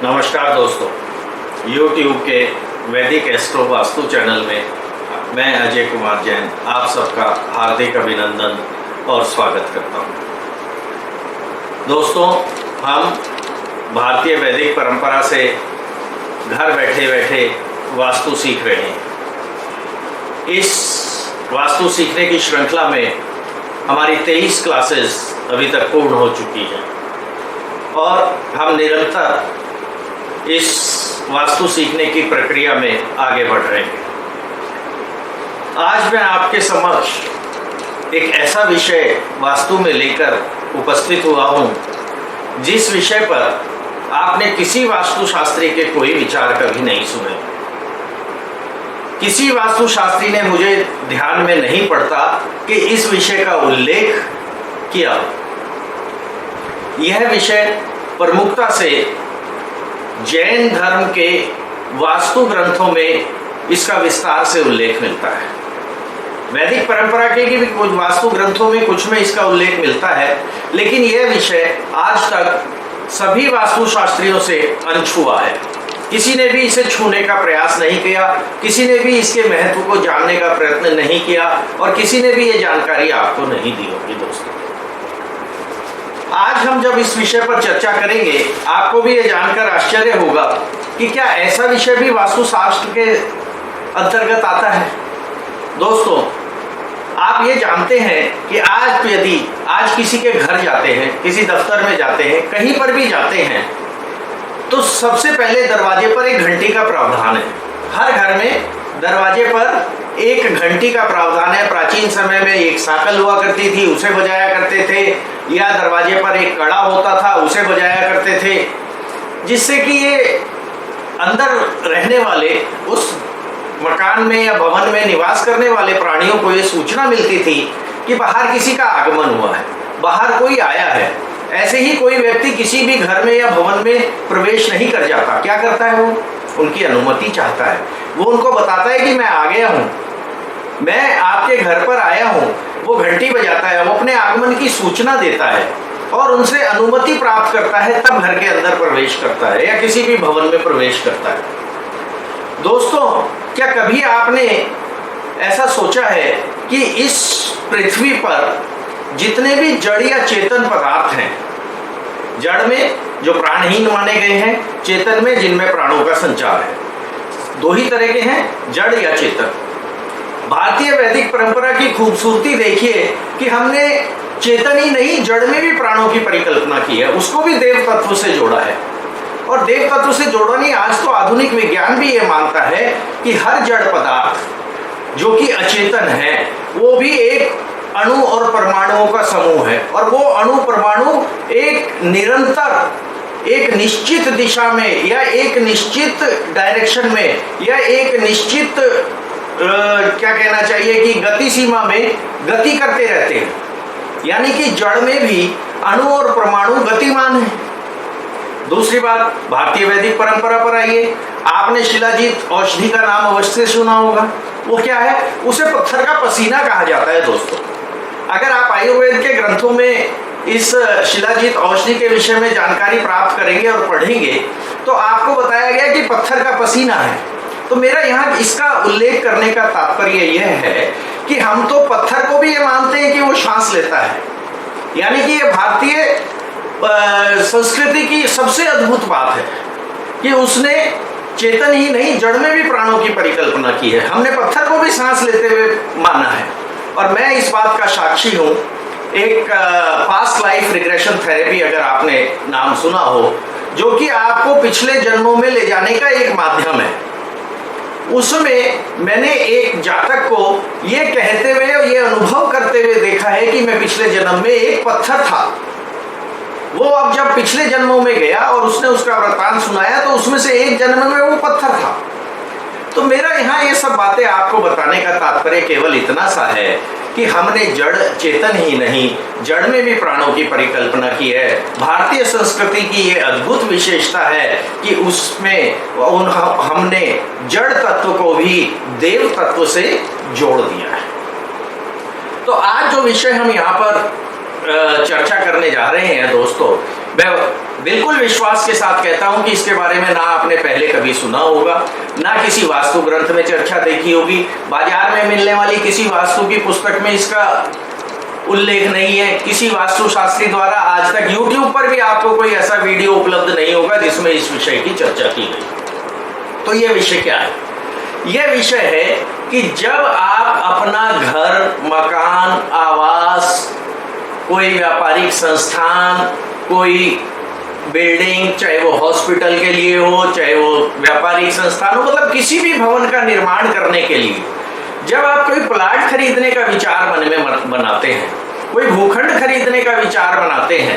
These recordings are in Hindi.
नमस्कार दोस्तों, YouTube के वैदिक एस्ट्रो वास्तु चैनल में मैं अजय कुमार जैन आप सबका हार्दिक अभिनंदन और स्वागत करता हूं। दोस्तों, हम भारतीय वैदिक परंपरा से घर बैठे बैठे वास्तु सीख रहे हैं। इस वास्तु सीखने की श्रृंखला में हमारी 23 क्लासेस अभी तक पूर्ण हो चुकी हैं और हम निरंतर इस वास्तु सीखने की प्रक्रिया में आगे बढ़ रहे हैं। आज मैं आपके समक्ष एक ऐसा विषय वास्तु में लेकर उपस्थित हुआ हूं जिस विषय पर आपने किसी वास्तुशास्त्री के कोई विचार कभी नहीं सुने। किसी वास्तुशास्त्री ने मुझे ध्यान में नहीं पड़ता कि इस विषय का उल्लेख किया। यह विषय प्रमुखता से जैन धर्म के वास्तु ग्रंथों में इसका विस्तार से उल्लेख मिलता है। वैदिक परंपरा के भी कुछ वास्तु ग्रंथों में कुछ में इसका उल्लेख मिलता है, लेकिन यह विषय आज तक सभी वास्तुशास्त्रियों से अनछुआ है। किसी ने भी इसे छूने का प्रयास नहीं किया, किसी ने भी इसके महत्व को जानने का प्रयत्न नहीं किया और किसी ने भी ये जानकारी आपको नहीं दी होगी। दोस्तों, आज हम जब इस विषय पर चर्चा करेंगे, आपको भी ये जानकर आश्चर्य होगा कि क्या ऐसा विषय भी वास्तुशास्त्र के अंतर्गत आता है। दोस्तों, आप ये जानते हैं कि आज किसी के घर जाते हैं, किसी दफ्तर में जाते हैं, कहीं पर भी जाते हैं, तो सबसे पहले दरवाजे पर एक घंटी का प्रावधान है। हर घर में दरवाजे पर एक घंटी का प्रावधान है। प्राचीन समय में एक साकल हुआ करती थी, उसे बजाया करते थे, या दरवाजे पर एक कड़ा होता था, उसे बजाया करते थे, जिससे कि ये अंदर रहने वाले, उस मकान में या भवन में निवास करने वाले प्राणियों को ये सूचना मिलती थी कि बाहर किसी का आगमन हुआ है, बाहर कोई आया है। ऐसे ही कोई व्यक्ति किसी भी घर में या भवन में प्रवेश नहीं कर जाता। क्या करता है वो? उनकी अनुमति चाहता है। वो उनको बताता है कि मैं आ गया हूँ, मैं आपके घर पर आया हूँ। वो घंटी बजाता है, वो अपने आगमन की सूचना देता है और उनसे अनुमति प्राप्त करता है, तब घर के अंदर प्रवेश करता है या किसी भी भवन में प्रवेश करता है। दोस्तों, क्या कभी आपने ऐसा सोचा है कि इस पृथ्वी पर जितने भी जड़ या चेतन पदार्थ हैं, जड़ में जो प्राणहीन माने गए हैं, चेतन में जिनमें प्राणों का संचार है, दो ही तरह के हैं, जड़ या चेतन। भारतीय वैदिक परंपरा की खूबसूरती देखिए कि हमने चेतन ही नहीं, जड़ में भी प्राणों की परिकल्पना की है, उसको भी देव तत्व से जोड़ा है। और देव तत्व से जोड़ा नहीं, आज तो आधुनिक विज्ञान भी ये मानता है कि हर जड़ पदार्थ जो कि अचेतन है, वो भी एक अणु और परमाणुओं का समूह है, और वो अणु परमाणु एक निरंतर, एक निश्चित दिशा में या एक निश्चित डायरेक्शन में या एक निश्चित क्या कहना चाहिए कि गति सीमा में गति करते रहते हैं। यानी कि जड़ में भी अणु और परमाणु गतिमान है। दूसरी बात, भारतीय वैदिक परंपरा पर आइए। आपने शिलाजीत औषधि का नाम अवश्य सुना होगा। वो क्या है? उसे पत्थर का पसीना कहा जाता है। दोस्तों, अगर आप आयुर्वेद के ग्रंथों में इस शिलाजीत औषधि के विषय में जानकारी प्राप्त करेंगे और पढ़ेंगे, तो आपको बताया गया कि पत्थर का पसीना है। तो मेरा यहाँ इसका उल्लेख करने का तात्पर्य यह है कि हम तो पत्थर को भी ये मानते हैं कि वो सांस लेता है। यानी कि ये भारतीय संस्कृति की सबसे अद्भुत बात है कि उसने चेतन ही नहीं, जड़ में भी प्राणों की परिकल्पना की है। हमने पत्थर को भी सांस लेते हुए माना है और मैं इस बात का साक्षी हूँ। एक पास्ट लाइफ रिग्रेशन थेरेपी, अगर आपने नाम सुना हो, जो कि आपको पिछले जन्मों में ले जाने का एक माध्यम है। उसमें मैंने एक जातक को ये कहते हुए और ये अनुभव करते हुए देखा है कि मैं पिछले जन्म में एक पत्थर था। वो अब जब पिछले जन्मों में गया और उसने उसका वृतांत सुनाया, तो उसमें से एक जन्म में वो पत्थर था। तो मेरा यहाँ ये सब बातें आपको बताने का तात्पर्य केवल इतना सा है कि हमने जड़ चेतन ही नहीं, जड़ में भी प्राणों की परिकल्पना की है। भारतीय संस्कृति की ये अद्भुत विशेषता है कि उसमें हमने जड़ तत्व को भी देव तत्व से जोड़ दिया है। तो आज जो विषय हम यहाँ पर चर्चा करने जा रहे हैं दोस्तों, मैं बिल्कुल विश्वास के साथ कहता हूं कि इसके बारे में ना आपने पहले कभी सुना होगा, ना किसी वास्तु ग्रंथ में चर्चा देखी होगी, बाजार में मिलने वाली किसी वास्तु की पुस्तक में इसका उल्लेख नहीं है, किसी वास्तु शास्त्री द्वारा आज तक YouTube पर भी आपको कोई ऐसा वीडियो उपलब्ध नहीं होगा जिसमें इस विषय की चर्चा की गई। तो यह विषय क्या है? यह विषय है कि जब आप अपना घर, मकान, आवास, कोई व्यापारिक संस्थान, कोई बिल्डिंग, चाहे वो हॉस्पिटल के लिए हो, चाहे वो व्यापारिक संस्थान हो, मतलब किसी भी भवन का निर्माण करने के लिए जब आप कोई प्लाट खरीदने का विचार मन में बनाते हैं, कोई भूखंड खरीदने का विचार बनाते हैं,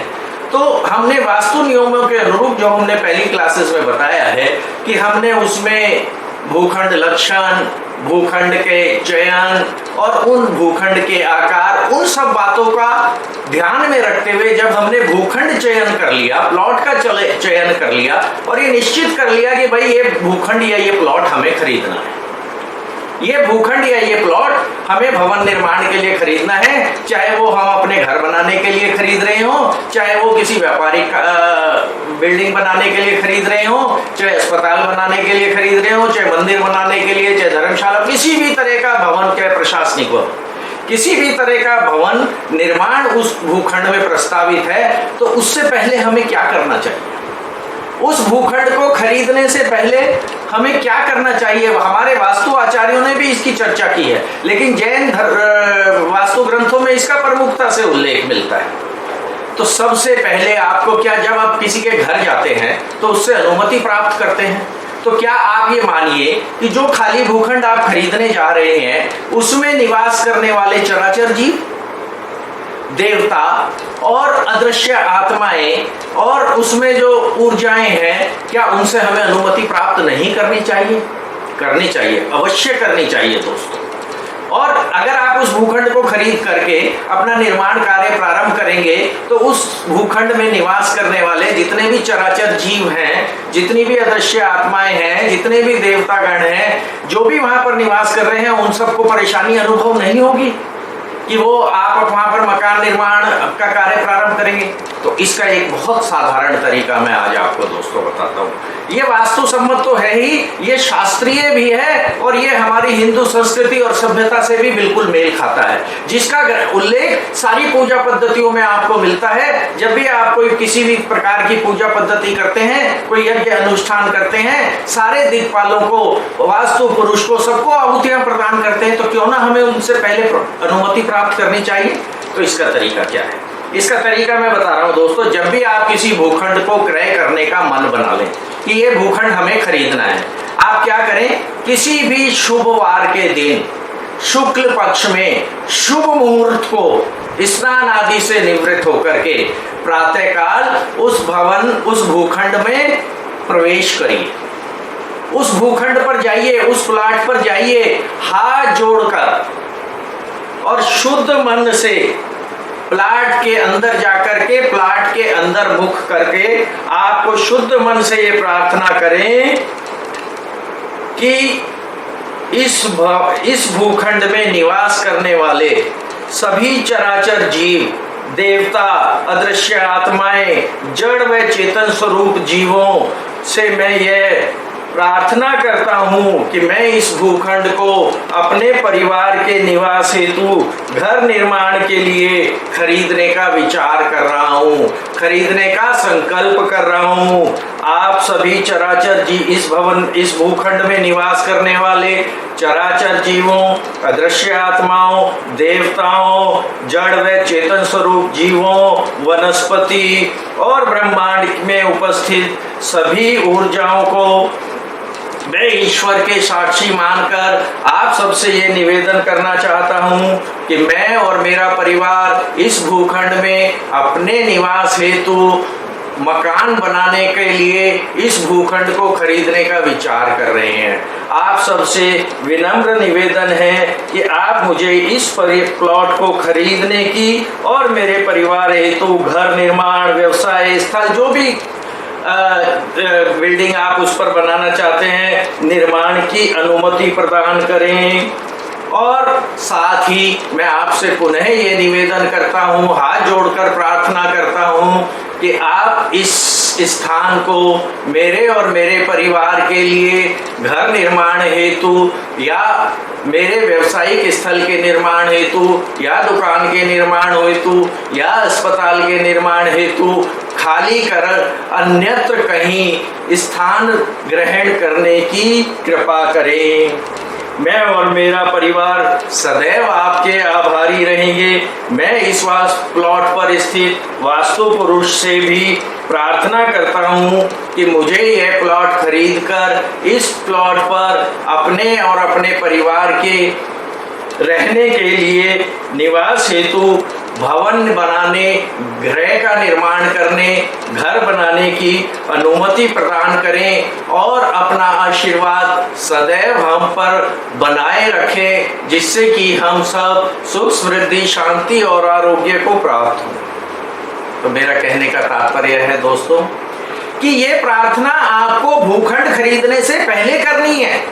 तो हमने वास्तु नियमों के अनुरूप जो हमने पहली क्लासेस में बताया है कि हमने उसमें भूखंड लक्षण, भूखंड के चयन और उन भूखंड के आकार, उन सब बातों का ध्यान में रखते हुए जब हमने भूखंड चयन कर लिया, प्लॉट का चयन कर लिया और ये निश्चित कर लिया कि भाई ये भूखंड या ये प्लॉट हमें खरीदना है, ये भूखंड या ये प्लॉट हमें भवन निर्माण के लिए खरीदना है, चाहे वो हम अपने घर बनाने के लिए खरीद रहे हो, चाहे वो किसी व्यापारिक बिल्डिंग बनाने के लिए खरीद रहे हो, चाहे अस्पताल बनाने के लिए खरीद रहे हो, चाहे मंदिर बनाने के लिए, चाहे धर्मशाला, किसी भी तरह का भवन, चाहे प्रशासनिक भवन, किसी भी तरह का भवन निर्माण उस भूखंड में प्रस्तावित है, तो उससे पहले हमें क्या करना चाहिए? उस भूखंड को खरीदने से पहले हमें क्या करना चाहिए? हमारे वास्तु आचार्यों ने भी इसकी चर्चा की है, लेकिन जैन वास्तु ग्रंथों में इसका प्रमुखता से उल्लेख मिलता है। तो सबसे पहले आपको क्या, जब आप किसी के घर जाते हैं तो उससे अनुमति प्राप्त करते हैं, तो क्या आप ये मानिए कि जो खाली भूखंड आप खरीदने जा रहे हैं उसमें निवास करने वाले चराचर जीव, देवता और अदृश्य आत्माएं और उसमें जो ऊर्जाएं हैं, क्या उनसे हमें अनुमति प्राप्त नहीं करनी चाहिए? करनी चाहिए, अवश्य करनी चाहिए दोस्तों। और अगर आप उस भूखंड को खरीद करके अपना निर्माण कार्य प्रारंभ करेंगे तो उस भूखंड में निवास करने वाले जितने भी चराचर जीव हैं, जितनी भी अदृश्य आत्माएं हैं, जितने भी देवतागण हैं, जो भी वहां पर निवास कर रहे हैं, उन सबको परेशानी अनुभव नहीं होगी कि वो आप वहां पर मकान निर्माण का कार्य प्रारंभ करेंगे। तो इसका एक बहुत साधारण तरीका मैं आज आपको दोस्तों बताता हूँ। ये वास्तु सम्मत तो है ही, ये शास्त्रीय भी है और ये हमारी हिंदू संस्कृति और सभ्यता से भी बिल्कुल मेल खाता है, जिसका उल्लेख सारी पूजा पद्धतियों में आपको मिलता है। जब भी आप कोई किसी भी प्रकार की पूजा पद्धति करते हैं, कोई यज्ञ अनुष्ठान करते हैं, सारे दिक्पालों को, वास्तु पुरुष को, सबको आहुतियां प्रदान करते हैं, तो क्यों ना हमें उनसे पहले अनुमति प्राप्त करनी चाहिए। तो इसका तरीका क्या है? इसका तरीका मैं बता रहा हूं दोस्तों। जब भी आप किसी भूखंड को क्रय करने का मन बना लें कि ये भूखंड हमें खरीदना है, आप क्या करें, किसी भी शुभ वार के दिन शुक्ल पक्ष में शुभ मुहूर्त को स्नान आदि से निवृत्त होकर के प्रातःकाल उस भूखंड में प्रवेश करिए, उस भूखंड पर जाइए, उस प्लाट पर जाइए, हाथ जोड़कर और शुद्ध मन से प्लाट के अंदर जाकर के, प्लाट के अंदर मुख करके आपको शुद्ध मन से ये प्रार्थना करें कि इस भूखंड में निवास करने वाले सभी चराचर जीव, देवता, अदृश्य आत्माएं, जड़ व चेतन स्वरूप जीवों से मैं ये प्रार्थना करता हूं कि मैं इस भूखंड को अपने परिवार के निवास हेतु घर निर्माण के लिए खरीदने का विचार कर रहा हूं, खरीदने का संकल्प कर रहा हूं। आप सभी चराचर जीव, इस भूखंड में निवास करने वाले चराचर जीवों, अदृश्य आत्माओं, देवताओं, जड़ व चेतन स्वरूप जीवों, वनस्पति और ब्रह्मांड में उपस्थित सभी ऊर्जाओं को मैं ईश्वर के साक्षी मानकर आप सबसे ये निवेदन करना चाहता हूँ कि मैं और मेरा परिवार इस भूखंड में अपने निवास हेतु मकान बनाने के लिए इस भूखंड को खरीदने का विचार कर रहे हैं। आप सबसे विनम्र निवेदन है कि आप मुझे इस प्लॉट को खरीदने की और मेरे परिवार हेतु घर निर्माण, व्यवसाय स्थल, जो भी बिल्डिंग आप उस पर बनाना चाहते हैं, निर्माण की अनुमति प्रदान करें। और साथ ही मैं आपसे पुनः ये निवेदन करता हूँ, हाथ जोड़कर प्रार्थना करता हूँ कि आप इस स्थान को मेरे और मेरे परिवार के लिए घर निर्माण हेतु या मेरे व्यवसायिक स्थल के निर्माण हेतु या दुकान के निर्माण हेतु या अस्पताल के निर्माण हेतु खाली कर अन्यत्र कहीं स्थान ग्रहण करने की कृपा करें। मैं और मेरा परिवार सदैव आपके आभारी रहेंगे। मैं इस प्लॉट पर स्थित वास्तु पुरुष से भी प्रार्थना करता हूँ कि मुझे यह प्लॉट खरीदकर इस प्लॉट पर अपने और अपने परिवार के रहने के लिए निवास हेतु भवन बनाने, गृह का निर्माण करने, घर बनाने की अनुमति प्रदान करें और अपना आशीर्वाद सदैव हम पर बनाए रखें, जिससे कि हम सब सुख, समृद्धि, शांति और आरोग्य को प्राप्त हों। तो मेरा कहने का तात्पर्य है दोस्तों कि ये प्रार्थना आपको भूखंड खरीदने से पहले करनी है।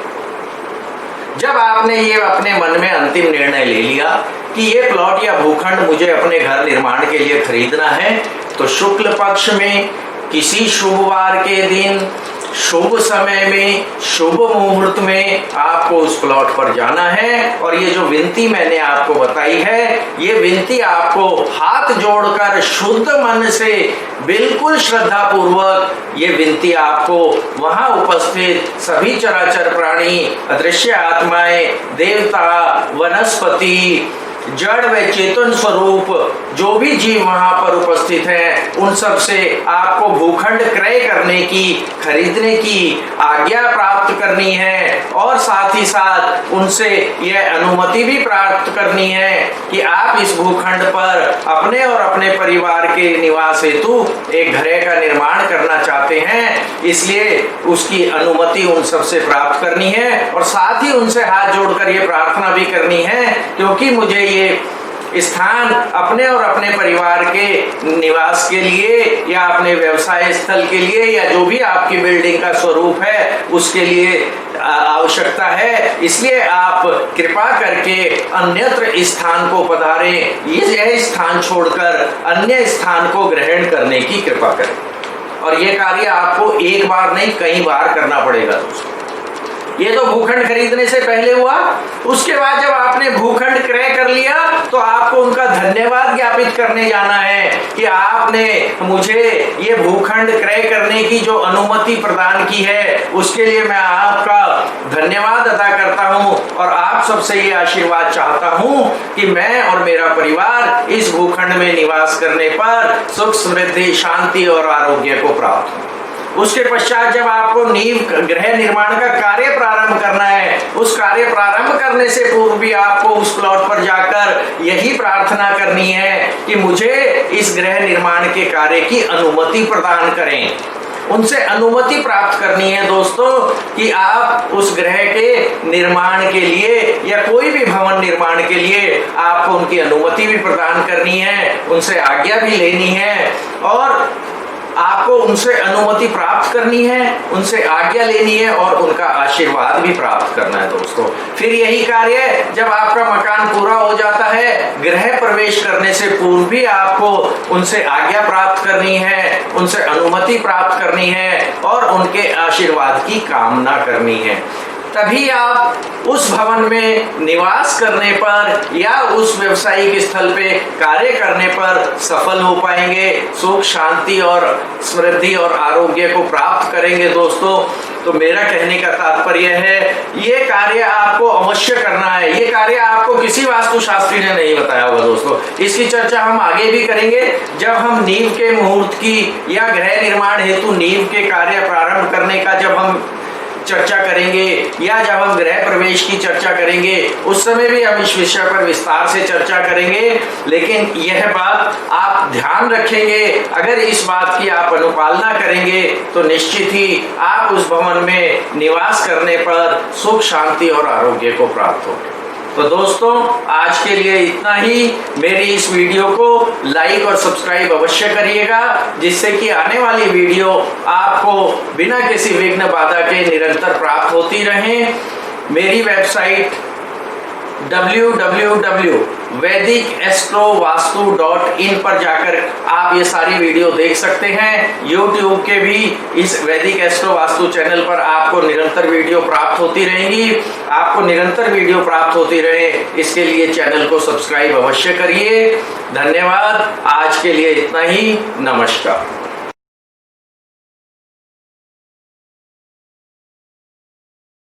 जब आपने ये अपने मन में अंतिम निर्णय ले लिया कि ये प्लॉट या भूखंड मुझे अपने घर निर्माण के लिए खरीदना है, तो शुक्ल पक्ष में किसी शुभ वार के दिन, शुभ समय में, शुभ मुहूर्त में आपको उस प्लॉट पर जाना है। और ये जो विनती मैंने आपको बताई है, ये विनती आपको हाथ जोड़कर शुद्ध मन से बिल्कुल श्रद्धा पूर्वक ये विनती आपको वहां उपस्थित सभी चराचर प्राणी, अदृश्य आत्माएं, देवता, वनस्पति, जड़ व चेतन स्वरूप जो भी जीव वहां पर उपस्थित हैं, उन सब से आपको भूखंड क्रय करने की, खरीदने की आज्ञा प्राप्त करनी है। और साथ ही साथ उनसे यह अनुमति भी प्राप्त करनी है कि आप इस भूखंड पर अपने और अपने परिवार के निवास हेतु एक घर का निर्माण करना चाहते हैं। इसलिए उसकी अनुमति उन सब से प्राप्त करनी है और साथ ही उनसे हाथ जोड़कर ये प्रार्थना भी करनी है, क्योंकि मुझे ये स्थान अपने और अपने परिवार के निवास के लिए या अपने व्यवसाय स्थल के लिए या जो भी आपकी बिल्डिंग का स्वरूप है उसके लिए आवश्यकता है। इसलिए आप कृपा करके अन्यत्र स्थान को पधारें, यह स्थान छोड़कर अन्य स्थान को ग्रहण करने की कृपा करें। और यह कार्य आपको एक बार नहीं कई बार करना पड़ेगा दोस्तों। ये तो भूखंड खरीदने से पहले हुआ। उसके बाद जब आपने भूखंड क्रय कर लिया तो आपको उनका धन्यवाद ज्ञापित करने जाना है कि आपने मुझे ये भूखंड क्रय करने की जो अनुमति प्रदान की है, उसके लिए मैं आपका धन्यवाद अदा करता हूँ और आप सबसे ये आशीर्वाद चाहता हूँ कि मैं और मेरा परिवार इस भूखंड में निवास करने पर सुख, समृद्धि, शांति और आरोग्य को प्राप्त हो। उसके पश्चात जब आपको नींव गृह निर्माण का कार्य प्रारंभ करना है, उस कार्य प्रारंभ करने से पूर्व भी आपको उस प्लॉट पर जाकर यही प्रार्थना करनी है कि मुझे इस गृह निर्माण के कार्य की अनुमति प्रदान करें। उनसे अनुमति प्राप्त करनी है दोस्तों कि आप उस गृह के निर्माण के लिए या कोई भी भवन निर्माण के लिए आपको उनकी अनुमति भी प्रदान करनी है, उनसे आज्ञा भी लेनी है और आपको उनसे अनुमति प्राप्त करनी है, उनसे आज्ञा लेनी है और उनका आशीर्वाद भी प्राप्त करना है दोस्तों। फिर यही कार्य जब आपका मकान पूरा हो जाता है, गृह प्रवेश करने से पूर्व भी आपको उनसे आज्ञा प्राप्त करनी है, उनसे अनुमति प्राप्त करनी है और उनके आशीर्वाद की कामना करनी है। तभी आप उस भवन में निवास करने पर या उस व्यवसायिक स्थल पे कार्य करने पर सफल हो पाएंगे, सुख, शांति और समृद्धि और आरोग्य को प्राप्त करेंगे दोस्तों। तो मेरा कहने का तात्पर्य है ये कार्य आपको अवश्य करना है। ये कार्य आपको किसी वास्तुशास्त्री ने नहीं बताया होगा दोस्तों। इसकी चर्चा हम आगे भी करेंगे जब हम नींव के मुहूर्त की या गृह निर्माण हेतु नींव के कार्य प्रारंभ करने का जब हम चर्चा करेंगे या जब हम गृह प्रवेश की चर्चा करेंगे, उस समय भी हम इस विषय पर विस्तार से चर्चा करेंगे। लेकिन यह बात आप ध्यान रखेंगे, अगर इस बात की आप अनुपालना करेंगे तो निश्चित ही आप उस भवन में निवास करने पर सुख, शांति और आरोग्य को प्राप्त होंगे। तो दोस्तों आज के लिए इतना ही। मेरी इस वीडियो को लाइक और सब्सक्राइब अवश्य करिएगा, जिससे कि आने वाली वीडियो आपको बिना किसी विघ्न बाधा के निरंतर प्राप्त होती रहें। मेरी वेबसाइट www.vedicastrovastu.in पर जाकर आप ये सारी वीडियो देख सकते हैं। YouTube के भी इस वैदिक एस्ट्रो वास्तु चैनल पर आपको निरंतर वीडियो प्राप्त होती रहेंगी। आपको निरंतर वीडियो प्राप्त होती रहे इसके लिए चैनल को सब्सक्राइब अवश्य करिए। धन्यवाद। आज के लिए इतना ही। नमस्कार।